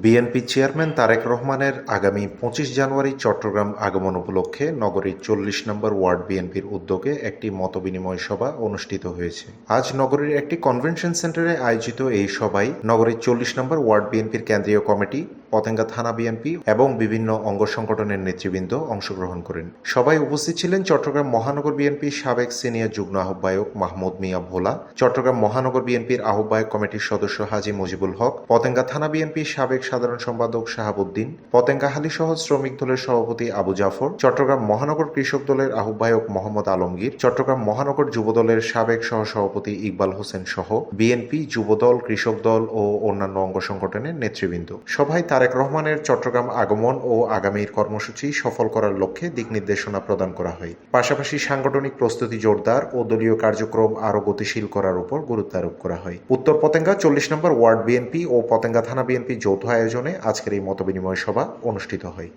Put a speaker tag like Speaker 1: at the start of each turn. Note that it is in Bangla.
Speaker 1: বিএনপি চেয়ারম্যান তারেক রহমানের আগামী ২৫ জানুয়ারি চট্টগ্রাম আগমন উপলক্ষে নগরীর ৪০ নম্বর ওয়ার্ড বিএনপির উদ্যোগে একটি মতবিনিময় সভা অনুষ্ঠিত হয়েছে। আজ নগরীর একটি কনভেনশন সেন্টারে আয়োজিত এই সভায় নগরীর ৪০ নম্বর ওয়ার্ড বিএনপির কেন্দ্রীয় কমিটি, পতেঙ্গা থানা বিএনপি এবং বিভিন্ন অঙ্গ সংগঠনের নেতৃবৃন্দ অংশগ্রহণ করেন। সভায় উপস্থিত ছিলেন চট্টগ্রাম মহানগর বিএনপির সাবেক সিনিয়র যুগ্ম আহ্বায়ক মাহমুদ মিয়া ভোলা, চট্টগ্রাম মহানগর বিএনপির আহ্বায়ক কমিটির সদস্য হাজী মুজিবুল হক, পতেঙ্গা থানা বিএনপির সাবেক সাধারণ সম্পাদক শাহাবুদ্দিন, পতেঙ্গা হালিশহর শ্রমিক দলের সভাপতি আবু জাফর, চট্টগ্রাম মহানগর কৃষক দলের আহ্বায়ক মোহাম্মদ আলমগীর, চট্টগ্রাম মহানগর যুব দলের সাবেক সহসভাপতি ইকবাল হোসেন সহ বিএনপি, যুবদল, কৃষক দল ও অন্যান্য অঙ্গ সংগঠনের নেতৃবৃন্দ। সভায় তারেক রহমানের চট্টগ্রাম আগমন ও আগামীর কর্মসূচি সফল করার লক্ষ্যে দিক নির্দেশনা প্রদান করা হয়। পাশাপাশি সাংগঠনিক প্রস্তুতি জোরদার ও দলীয় কার্যক্রম আরও গতিশীল করার উপর গুরুত্ব আরোপ করা হয়। উত্তর পতেঙ্গা ৪০ নম্বর ওয়ার্ড বিএনপি ও পতেঙ্গা থানা বিএনপি যৌথ আয়োজনে আজকের এই মতবিনিময় সভা অনুষ্ঠিত হয়।